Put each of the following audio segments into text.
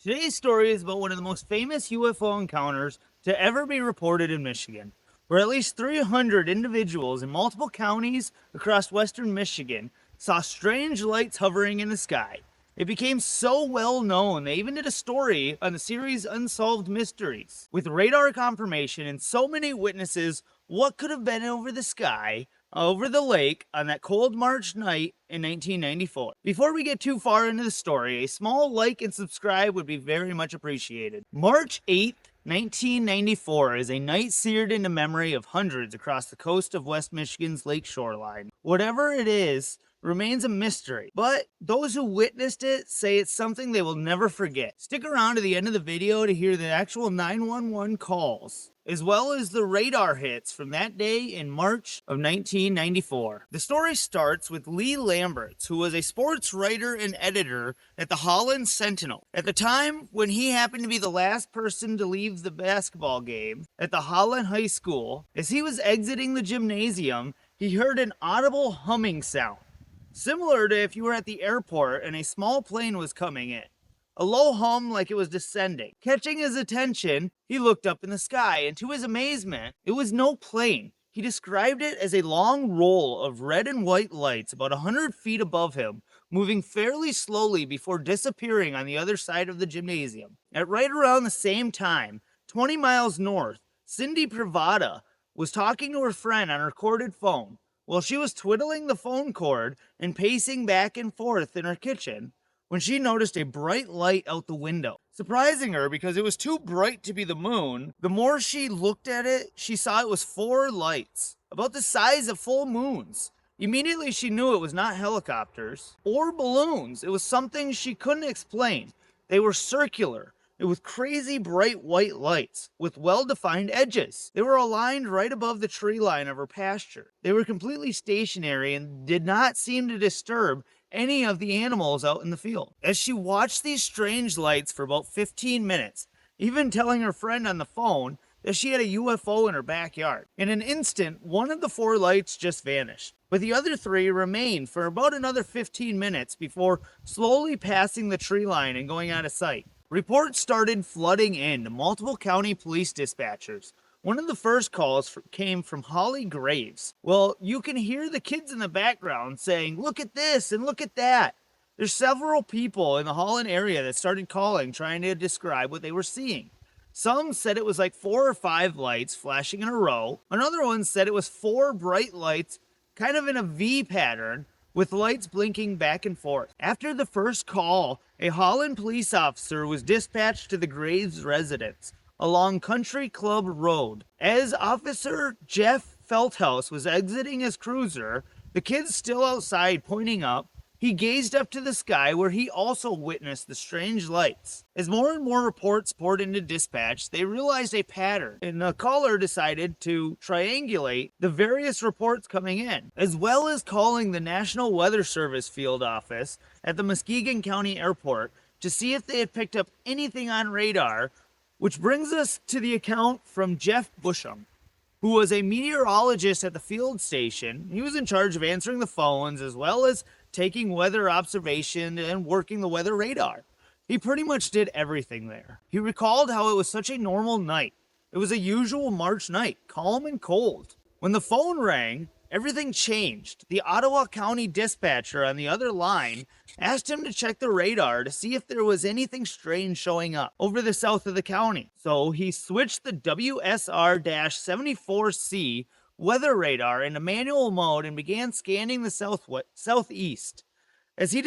Today's story is about one of the most famous UFO encounters to ever be reported in Michigan, where at least 300 individuals in multiple counties across western Michigan saw strange lights hovering in the sky. It became so well known they even did a story on the series Unsolved Mysteries. With radar confirmation and so many witnesses, what could have been over the sky, over the lake on that cold March night in 1994. Before we get too far into the story, a small like and subscribe would be very much appreciated. March 8th, 1994 is a night seared into memory of hundreds across the coast of West Michigan's lake shoreline. Whatever it is, remains a mystery, but those who witnessed it say it's something they will never forget. Stick around to the end of the video to hear the actual 911 calls, as well as the radar hits from that day in March of 1994. The story starts with Lee Lamberts, who was a sports writer and editor at the Holland Sentinel. At the time when he happened to be the last person to leave the basketball game at the Holland High School, as he was exiting the gymnasium, he heard an audible humming sound, similar to if you were at the airport and a small plane was coming in. A low hum like it was descending. Catching his attention, he looked up in the sky, and to his amazement, it was no plane. He described it as a long roll of red and white lights about 100 feet above him, moving fairly slowly before disappearing on the other side of the gymnasium. At right around the same time, 20 miles north, Cindy Privata was talking to her friend on a recorded phone. While she was twiddling the phone cord and pacing back and forth in her kitchen, when she noticed a bright light out the window. Surprising her because it was too bright to be the moon, the more she looked at it, she saw it was 4 lights, about the size of full moons. Immediately she knew it was not helicopters or balloons. It was something she couldn't explain. They were circular, with crazy bright white lights with well-defined edges. They were aligned right above the tree line of her pasture. They were completely stationary and did not seem to disturb any of the animals out in the field. As she watched these strange lights for about 15 minutes, even telling her friend on the phone that she had a UFO in her backyard. In an instant, one of the 4 lights just vanished, but the other 3 remained for about another 15 minutes before slowly passing the tree line and going out of sight. Reports started flooding in to multiple county police dispatchers. One of the first calls came from Holly Graves. Well, you can hear the kids in the background saying, "Look at this and look at that." There's several people in the Holland area that started calling, trying to describe what they were seeing. Some said it was like 4 or 5 lights flashing in a row. Another one said it was 4 bright lights, kind of in a V pattern, with lights blinking back and forth. After the first call, a Holland police officer was dispatched to the Graves residence along Country Club Road. As Officer Jeff Feldhaus was exiting his cruiser, the kids still outside pointing up, he gazed up to the sky where he also witnessed the strange lights. As more and more reports poured into dispatch, they realized a pattern, and the caller decided to triangulate the various reports coming in, as well as calling the National Weather Service field office at the Muskegon County Airport to see if they had picked up anything on radar, which brings us to the account from Jeff Busham, who was a meteorologist at the field station. He was in charge of answering the phones as well as taking weather observation and working the weather radar. He pretty much did everything there. He recalled how it was such a normal night. It was a usual March night, calm and cold. When the phone rang, everything changed. The Ottawa County dispatcher on the other line asked him to check the radar to see if there was anything strange showing up over the south of the county. So he switched the WSR-74C weather radar into manual mode and began scanning the southeast. As he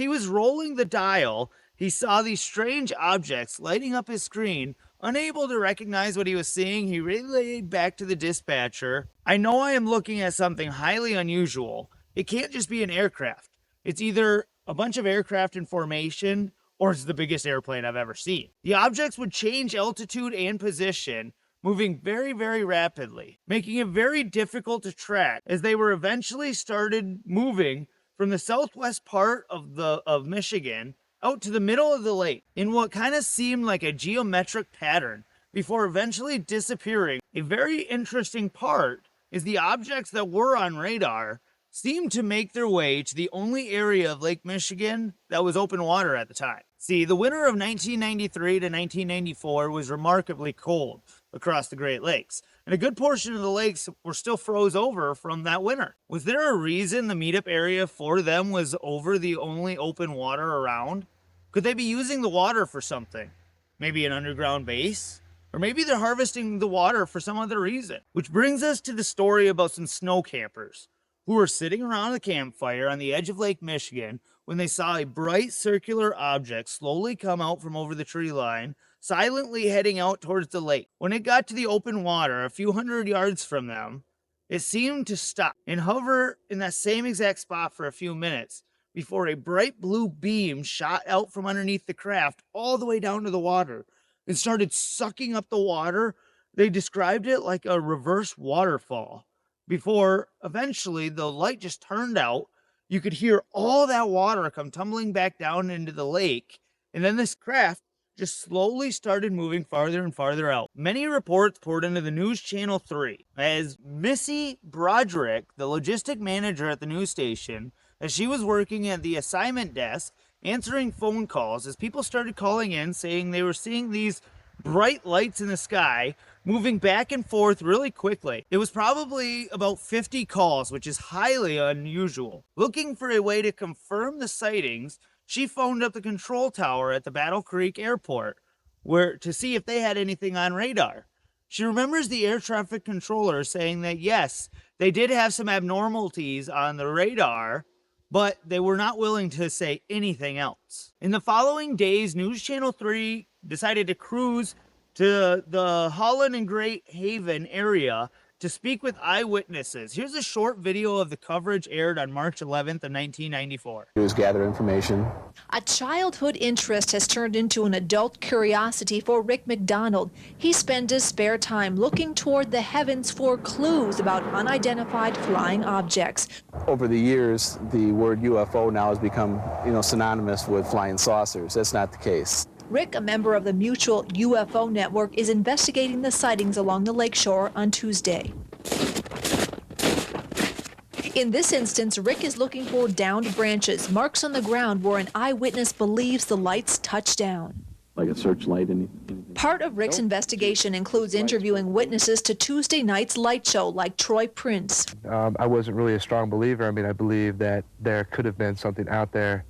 was rolling the dial, he saw these strange objects lighting up his screen. Unable to recognize what he was seeing, he relayed back to the dispatcher, "I know I am looking at something highly unusual. It can't just be an aircraft. It's either a bunch of aircraft in formation or it's the biggest airplane I've ever seen." The objects would change altitude and position, moving very, very rapidly, making it very difficult to track as they were eventually started moving from the southwest part of Michigan out to the middle of the lake in what kind of seemed like a geometric pattern before eventually disappearing. A very interesting part is the objects that were on radar seemed to make their way to the only area of Lake Michigan that was open water at the time. See, the winter of 1993 to 1994 was remarkably cold across the Great Lakes, and a good portion of the lakes were still froze over from that winter. Was there a reason the meetup area for them was over the only open water around? Could they be using the water for something? Maybe an underground base? Or maybe they're harvesting the water for some other reason. Which brings us to the story about some snow campers who were sitting around a campfire on the edge of Lake Michigan when they saw a bright circular object slowly come out from over the tree line, silently heading out towards the lake. When it got to the open water a few hundred yards from them, it seemed to stop and hover in that same exact spot for a few minutes before a bright blue beam shot out from underneath the craft all the way down to the water and started sucking up the water. They described it like a reverse waterfall. Before eventually the light just turned out, you could hear all that water come tumbling back down into the lake, and then this craft just slowly started moving farther and farther out. Many reports poured into the News Channel 3 as Missy Broderick, the logistic manager at the news station, as she was working at the assignment desk, answering phone calls as people started calling in saying they were seeing these bright lights in the sky moving back and forth really quickly. It was probably about 50 calls, which is highly unusual. Looking for a way to confirm the sightings, she phoned up the control tower at the Battle Creek Airport to see if they had anything on radar. She remembers the air traffic controller saying that yes, they did have some abnormalities on the radar, but they were not willing to say anything else. In the following days, News Channel 3 decided to cruise to the Holland and Great Haven area to speak with eyewitnesses. Here's a short video of the coverage aired on March 11th of 1994. It was gather information. A childhood interest has turned into an adult curiosity for Rick McDonald. He spends his spare time looking toward the heavens for clues about unidentified flying objects. Over the years, the word UFO now has become, synonymous with flying saucers. That's not the case. Rick, a member of the Mutual UFO Network, is investigating the sightings along the lakeshore on Tuesday. In this instance, Rick is looking for downed branches, marks on the ground where an eyewitness believes the lights touched down. Like a searchlight? Part of Rick's investigation includes interviewing witnesses to Tuesday night's light show, like Troy Prince. I wasn't really a strong believer. I believe that there could have been something out there.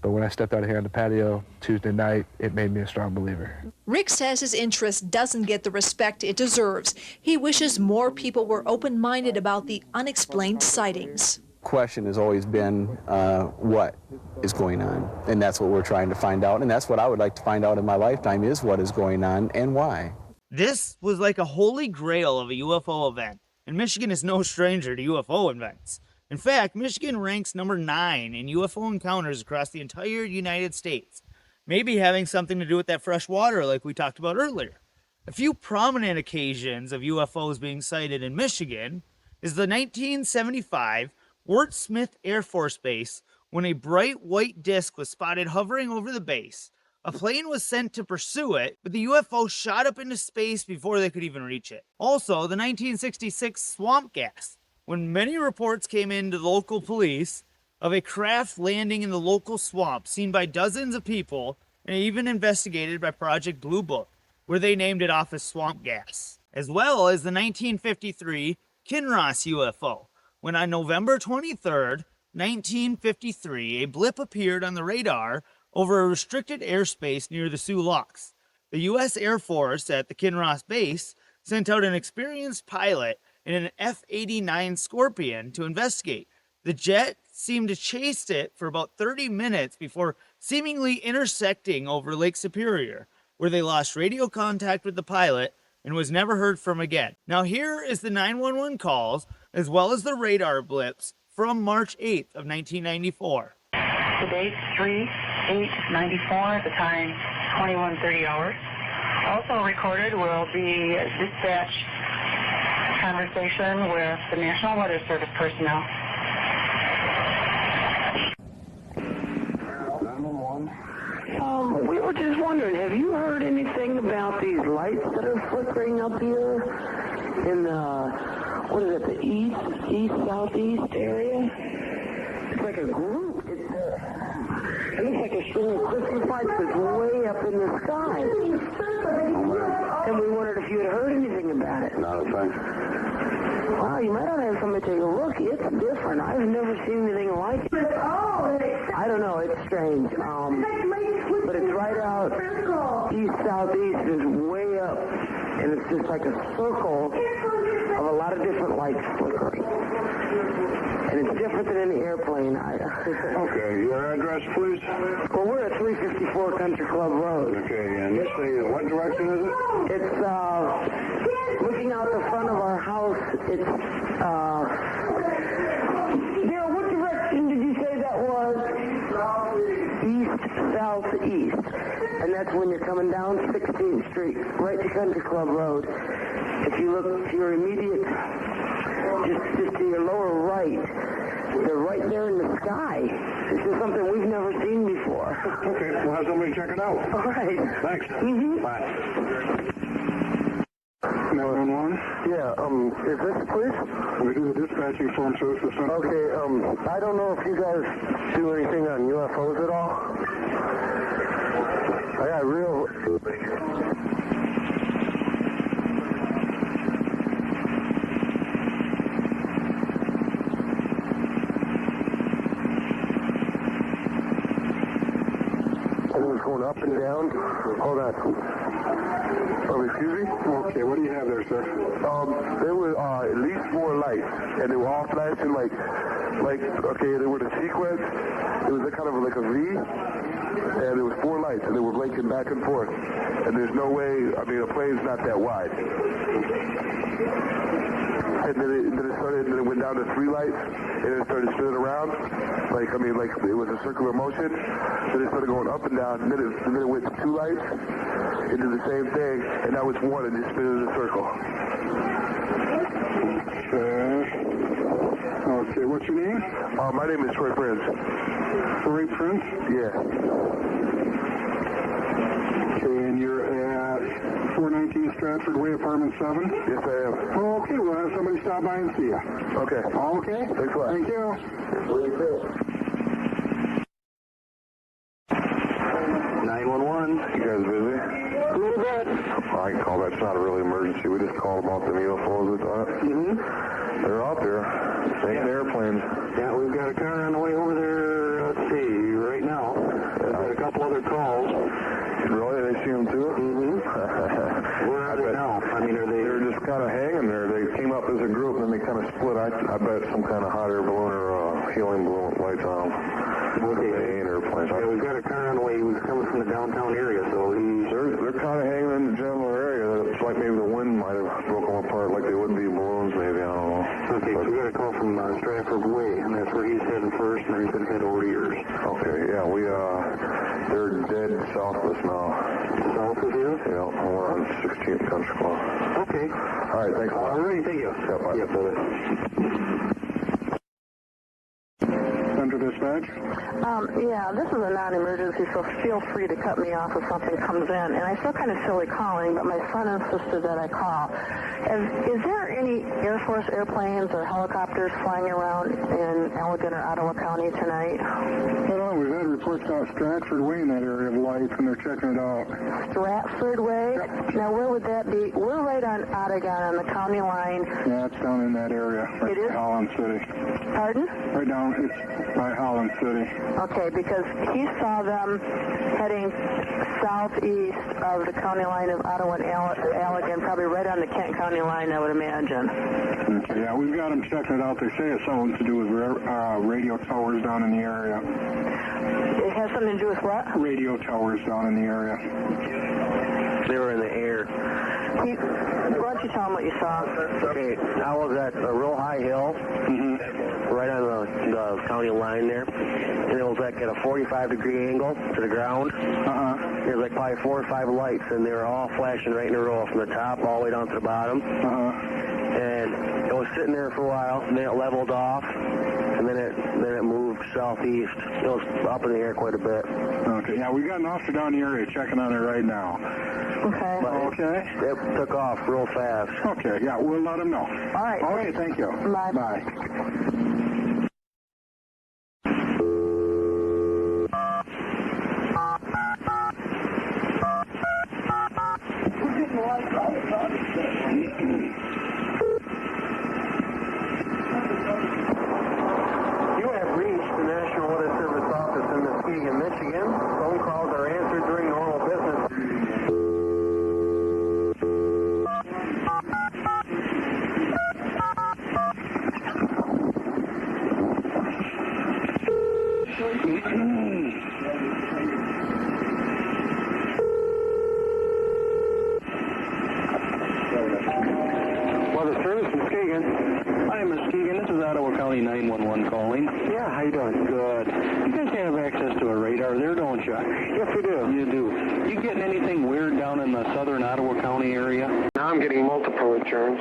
But when I stepped out here on the patio Tuesday night, it made me a strong believer. Rick says his interest doesn't get the respect it deserves. He wishes more people were open-minded about the unexplained sightings. Question has always been what is going on, and that's what we're trying to find out, and that's what I would like to find out in my lifetime is what is going on and why. This was like a holy grail of a UFO event, and Michigan is no stranger to UFO events. In fact, Michigan ranks number 9 in UFO encounters across the entire United States, maybe having something to do with that fresh water like we talked about earlier. A few prominent occasions of UFOs being sighted in Michigan is the 1975 Fort Smith Air Force Base, when a bright white disc was spotted hovering over the base. A plane was sent to pursue it, but the UFO shot up into space before they could even reach it. Also, the 1966 swamp gas, when many reports came in to the local police of a craft landing in the local swamp seen by dozens of people and even investigated by Project Blue Book, where they named it off as swamp gas. As well as the 1953 Kinross UFO, when on November 23rd, 1953, a blip appeared on the radar over a restricted airspace near the Sioux Locks. The U.S. Air Force at the Kinross base sent out an experienced pilot in an F-89 Scorpion to investigate. The jet seemed to chase it for about 30 minutes before seemingly intersecting over Lake Superior, where they lost radio contact with the pilot and was never heard from again. Now here is the 911 calls, as well as the radar blips from March 8th of 1994. The date 3/8/94, the time 21:30 hours. Also recorded will be dispatch conversation with the National Weather Service personnel. We were just wondering, have you heard anything about these lights that are flickering up here in the, what is it, the east, southeast area? It looks like a string of Christmas lights that's way up in the sky. And we wondered if you had heard anything about it. Not a thing. Wow, you might ought to have somebody take a look. It's different. I've never seen anything like it. I don't know. It's strange. But it's right out east-southeast. It's way up. And it's just like a circle of a lot of different lights flickering. And it's different than any airplane. Okay, your address, please? Well, we're at 354 Country Club Road. Okay, and you say, what direction is it? It's, looking out the front of our house, it's, Darryl, what direction did you say that was? East-southeast. And that's when you're coming down 16th Street, right to Country Club Road. If you look to your immediate, just to your lower right, they're right there in the sky. This is something we've never seen before. Okay, we'll have somebody check it out. All right. Thanks. Mm-hmm. Bye. 911? Yeah, is this the police? We do the dispatching form services center. Okay, I don't know if you guys do anything on UFOs at all. I got real... It was going up and down. Hold on. Oh, excuse me? Okay, what do you have there, sir? There were at least 4 lights, and they were all flashing like, okay, they were the sequence. It was a kind of like a V, and there was 4 lights, and they were blinking back and forth. And there's no way, I mean, a plane's not that wide. And then it went down to 3 lights, and it started spinning around. Like it was a circular motion. Then it started going up and down, and then it went to 2 lights, it did the same thing, and now it's 1 and just spinning in a circle. Okay, what's your name? My name is Troy Prince. Troy Prince? Yeah. Okay, and you're at 419 Stratford Way, apartment 7? Yes, I am. Okay, we'll have somebody stop by and see you. Okay. Okay? Thanks a lot. Thank you. 911. You guys busy? A little bit. I can call that. It's not a really emergency. We just called about the UFOs we thought. Mm-hmm. They're out there. They ain't airplanes. Yeah, we've got a car on the way over there, let's see, right now. We've got a couple other calls. Really? They see them too? Mm-hmm. Where are they now? I mean, are they... They're just kind of hanging there. They came up as a group and then they kind of split. I bet some kind of hot air balloon or helium balloon with lights on them. Okay. They ain't airplanes. Yeah, we've got a car on the way. He was coming from the downtown area, so he's... They're kind of hanging in the general area. It's like maybe the wind might have broken them apart like they would be balloons maybe. I don't know. Okay, so we got a call from Stratford Way, and that's where he's heading first, and then he's going to head over to yours. Okay, yeah, they're dead south of us now. South of you? Yeah, we're on 16th Country Club. Okay. All right, thanks a lot. All right, thank you. Yeah, bye. Yeah, brother. Center dispatch? Yeah, this is a non-emergency, so feel free to cut me off if something comes in. And I feel kind of silly calling, but my son insisted that I call. Is there any Air Force airplanes or helicopters flying around in Allegan or Ottawa County tonight? Well, we've had reports out Stratford Way in that area of lights, and they're checking it out. Stratford Way? Yep. Now, where would that be? We're right on Ottawa on the county line. Yeah, it's down in that area. Right It is? by Holland City. Pardon? Right down, it's by Holland City. Okay, because he saw them heading southeast of the county line of Ottawa and Allegan, probably right on the Kent County line, I would imagine. Okay, yeah, we've got them checking it out. They say it's something to do with radio towers down in the area. It has something to do with what? Radio towers down in the area. They were in the air. Why don't you tell him what you saw? Okay, I was at a real high hill, right on the county line there, and it was like at a 45-degree angle to the ground. There was like probably 4 or 5 lights, and they were all flashing right in a row from the top all the way down to the bottom. And it was sitting there for a while, and then it leveled off, and then it moved southeast. It was up in the air quite a bit. Okay, yeah, we've got an officer down the area checking on it right now. Okay. Okay. It took off real fast. Okay, yeah, we'll let them know. All right. Okay, thank you. Bye. Bye. You have reached the National Weather Service office in Muskegon, Michigan. Phone calls are answered during normal business. Weather Service, Muskegon. Hi, Muskegon. This is Ottawa County 911 calling. Yeah, how you doing? Good. You guys have access to a radar there, don't you? Yes, we do. You do. You getting anything weird down in the southern Ottawa County area? Now I'm getting multiple returns.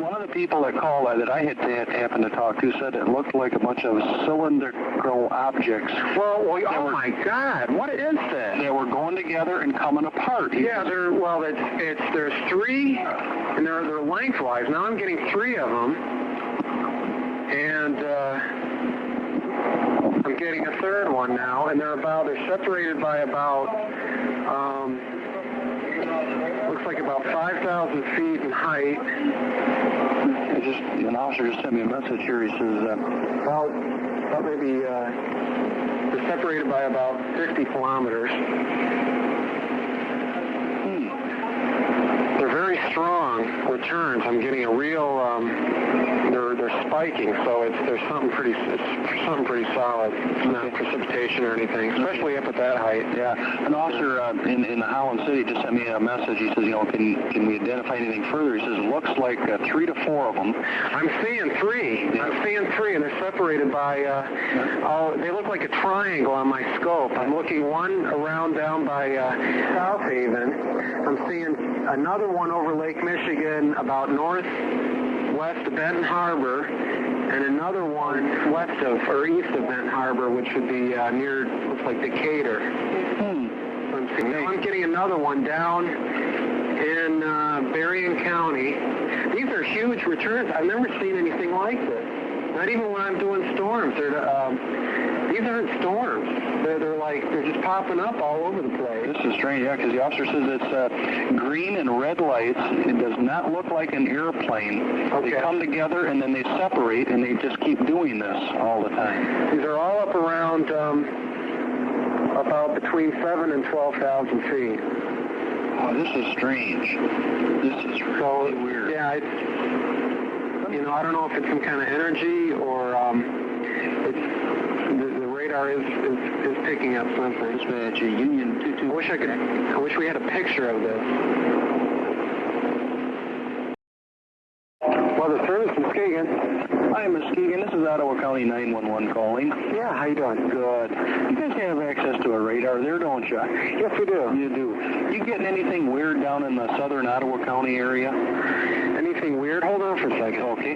One of the people that called that I had happened to talk to said it looked like a bunch of cylindrical objects. Well, oh my God, what is that? They were going together and coming apart. Yeah, there's three, and they're lengthwise. Now I'm getting three of them, and I'm getting a third one now, and they're separated by about looks like about 5,000 feet in height. An officer just sent me a message here. He says about maybe they're separated by about 50 kilometers. They're very strong returns. I'm getting a real. They're spiking, so there's something pretty solid. It's not precipitation or anything, especially up at that height. Yeah, an officer in the Holland City just sent me a message. He says, can we identify anything further? He says it looks like 3 to 4 of them. I'm seeing three. Yeah. I'm seeing three, and they're separated by. They look like a triangle on my scope. I'm looking one around down by South Haven. I'm seeing another one over Lake Michigan, about northwest of Benton Harbor, and another one east of Benton Harbor, which would be looks like Decatur. I'm getting another one down in Berrien County. These are huge returns. I've never seen anything like this. Not even when I'm doing storms. These aren't storms. They're just popping up all over the place. This is strange, yeah, because the officer says it's green and red lights. It does not look like an airplane. Okay. They come together and then they separate, and they just keep doing this all the time. These are all up around about between 7,000 and 12,000 feet. Oh, this is strange. This is really weird. Yeah, I don't know if it's some kind of energy or the radar is picking up something. Dispatch Union 22. I wish we had a picture of this. Weather Service, Muskegon. Hi, Muskegon. This is Ottawa County 911 calling. Yeah, how you doing? Good. You guys have access to a radar there, don't you? Yes, we do. You do. You getting anything weird down in the southern Ottawa County area? Anything weird? Hold on for a second. Okay.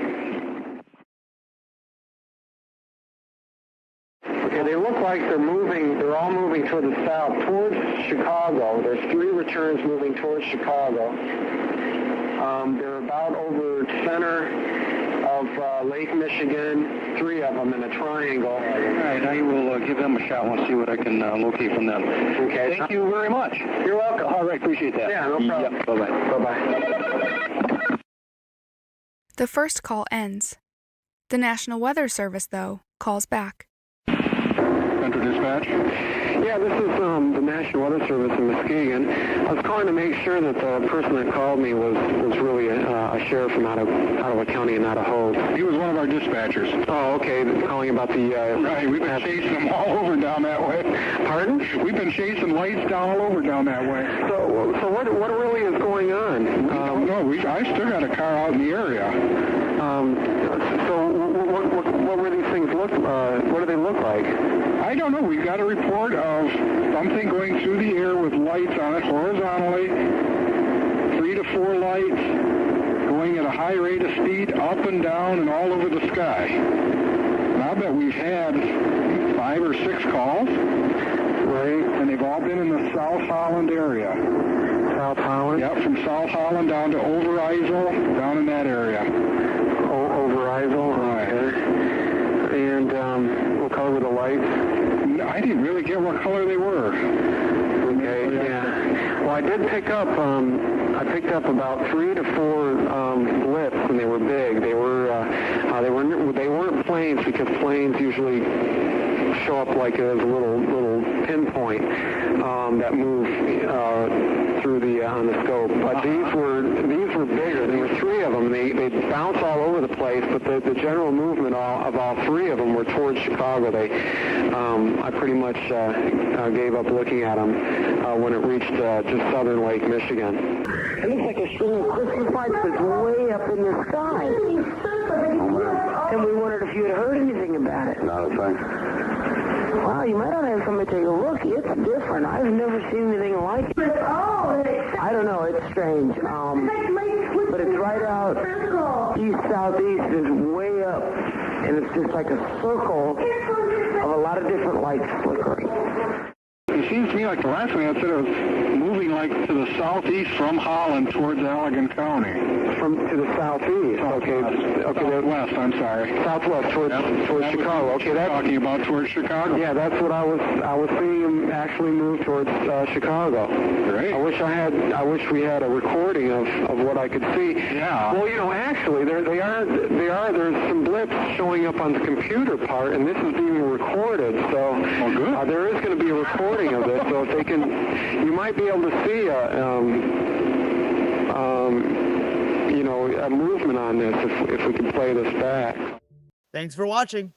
Okay, they look like they're all moving toward the south, towards Chicago. There's three returns moving towards Chicago. They're about over center of Lake Michigan, three of them in a triangle. All right, I will give them a shot and see what I can locate from them. Okay. Thank you very much. You're welcome. All right, appreciate that. Yeah, no problem. Yep, bye-bye. Bye-bye. The first call ends. The National Weather Service, though, calls back. Central Dispatch? Yeah, this is the National Weather Service in Muskegon. I was calling to make sure that the person that called me was really a sheriff from Ottawa County and not a host. He was one of our dispatchers. Oh, okay. Calling about the... Right, we've been chasing them all over down that way. Pardon? We've been chasing lights down all over down that way. So what really is going on? We don't know. I still got a car out in the area. So what were these things what do they look like? I don't know. We've got a report of something going through the air with lights on it horizontally, 3 to 4 lights, going at a high rate of speed up and down and all over the sky. And I bet we've had 5 or 6 calls. Right. And they've all been in the South Holland area. South Holland? Yep, from South Holland down to Overijssel, down in that area. Overijssel? Right. Okay. And what color were the lights? I didn't really get what color they were. Okay, yeah. Well, I did pick up. I picked up about 3 to 4 blips, and they were big. They weren't planes, because planes usually show up like as a little pinpoint that move through on the scope. But these were bigger. There were 3 of them. They bounce all over the place, but the general movement of all 3 of them were towards Chicago. I pretty much gave up looking at them when it reached just southern Lake Michigan. It looks like a string of Christmas lights that's way up in the sky. And we wondered if you had heard anything about it. Not a thing. Wow, you might want to have somebody take a look. It's different. I've never seen anything like it. I don't know. It's strange. But it's right out east-southeast. It's way up. And it's just like a circle of a lot of different lights flickering. It seems to me like the last one I said it was moving like to the southeast from Holland towards Allegan County. To the southeast. Okay. Southwest, I'm sorry. Southwest towards Chicago. Okay, that's talking about towards Chicago. Yeah, that's what I was seeing him actually move towards Chicago. Great. I wish we had a recording of what I could see. Yeah. Well, actually there's some blips showing up on the computer part, and this is being recorded. So good. There is going to be a recording of this. So if they can, you might be able to see a movement on this if we can play this back. Thanks for watching.